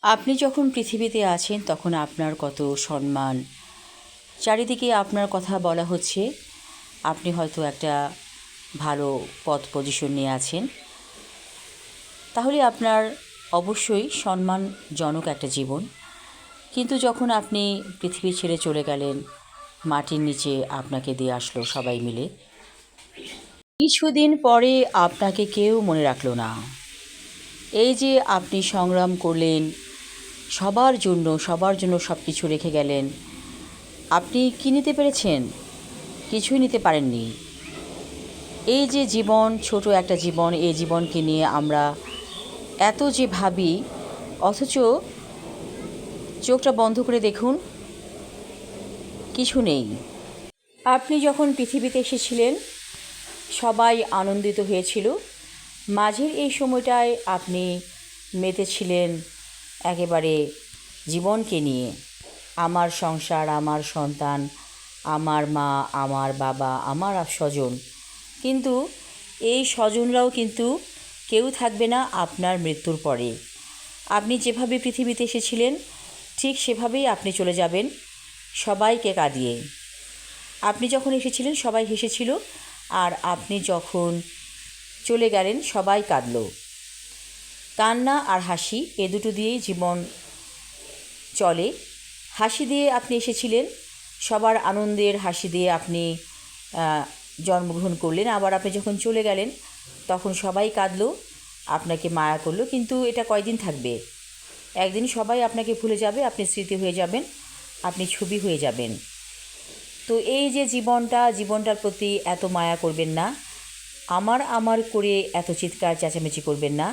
আপনি যখন পৃথিবীতে আছেন তখন আপনার কত সম্মান, চারিদিকে আপনার কথা বলা হচ্ছে। আপনি হয়তো একটা ভালো পজিশন নিয়ে আছেন, তাহলে আপনার অবশ্যই সম্মানজনক একটা জীবন। কিন্তু যখন আপনি পৃথিবী ছেড়ে চলে গেলেন, মাটির নিচে আপনাকে দিয়ে আসলো সবাই মিলে, কিছুদিন পরে আপনাকে কেউ মনে রাখলো না। এই যে আপনি সংগ্রাম করলেন, সবার জন্য সব কিছু রেখে গেলেন, আপনি কি নিতে পেরেছেন? কিছুই নিতে পারেননি। এই যে জীবন, ছোট একটা জীবন, এই জীবনকে নিয়ে আমরা এত যে ভাবি, অথচ চোখটা বন্ধ করে দেখুন, কিছু নেই। আপনি যখন পৃথিবীতে এসেছিলেন সবাই আনন্দিত হয়েছিল। মাঝের এই সময়টায় আপনি মেতেছিলেন একেবারে জীবনকে নিয়ে। আমার সংসার, আমার সন্তান, আমার মা, আমার বাবা, আমার স্বজন। কিন্তু এই স্বজনরাও কিন্তু কেউ থাকবে না আপনার মৃত্যুর পরে। আপনি যেভাবে পৃথিবীতে এসেছিলেন ঠিক সেভাবেই আপনি চলে যাবেন, সবাইকে কাঁদিয়ে। আপনি যখন এসেছিলেন সবাই হেসেছিল, আর আপনি যখন চলে গেলেন সবাই কাঁদল। কান্না আর হাসি এ দুটো দিয়েই জীবন চলে। হাসি দিয়ে আপনি এসেছিলেন, সবার আনন্দের হাসি দিয়ে আপনি জন্মগ্রহণ করলেন। আবার আপনি যখন চলে গেলেন তখন সবাই কাঁদলো, আপনাকে মায়া করলো। কিন্তু এটা কয়দিন থাকবে? একদিন সবাই আপনাকে ভুলে যাবে, আপনি স্মৃতি হয়ে যাবেন, আপনি ছবি হয়ে যাবেন। তো এই যে জীবনটার প্রতি এত মায়া করবেন না। আমার করে এত চিৎকার চেঁচামেচি করবেন না।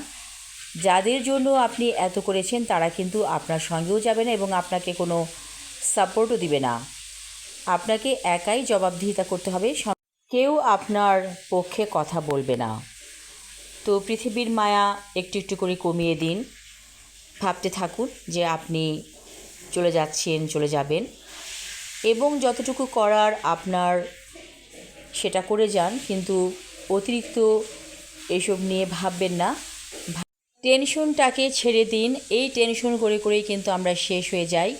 যাদের জন্য আপনি এত করেছেন তারা কিন্তু আপনার সঙ্গেও যাবে না এবং আপনাকে কোনো সাপোর্টও দিবে না। আপনাকে একাই জবাবদিহিতা করতে হবে, কেউ আপনার পক্ষে কথা বলবে না। তো পৃথিবীর মায়া একটু একটু করে কমিয়ে দিন। ভাবতে থাকুন যে আপনি চলে যাচ্ছেন, চলে যাবেন, এবং যতটুকু করার আপনার সেটা করে যান। কিন্তু অতিরিক্ত এসব নিয়ে ভাববেন না। টেনশনটাকে ছেড়ে দিন। এই টেনশন করে করেই কিন্তু আমরা শেষ হয়ে যাই।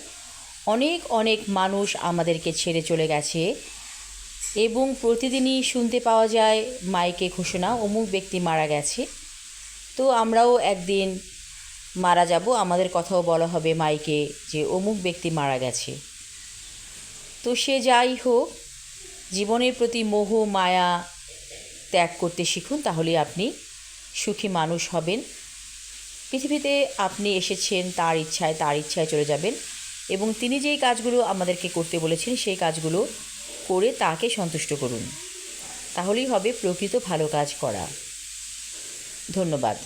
অনেক অনেক মানুষ আমাদেরকে ছেড়ে চলে গেছে এবং প্রতিদিনই শুনতে পাওয়া যায় মাইকে ঘোষণা, অমুক ব্যক্তি মারা গেছে। তো আমরাও একদিন মারা যাব, আমাদের কথাও বলা হবে মাইকে যে অমুক ব্যক্তি মারা গেছে। তো সে যাই হোক, জীবনের প্রতি মোহ মায়া ত্যাগ করতে শিখুন, তাহলে আপনি সুখী মানুষ হবেন। পৃথিবীতে আপনি এসেছেন তার ইচ্ছায় চলে যাবেন, এবং তিনি যেই কাজগুলো আমাদেরকে করতে বলেছেন সেই কাজগুলো করে তাকে সন্তুষ্ট করুন। তাহলেই হবে প্রকৃত ভালো কাজ করা। ধন্যবাদ।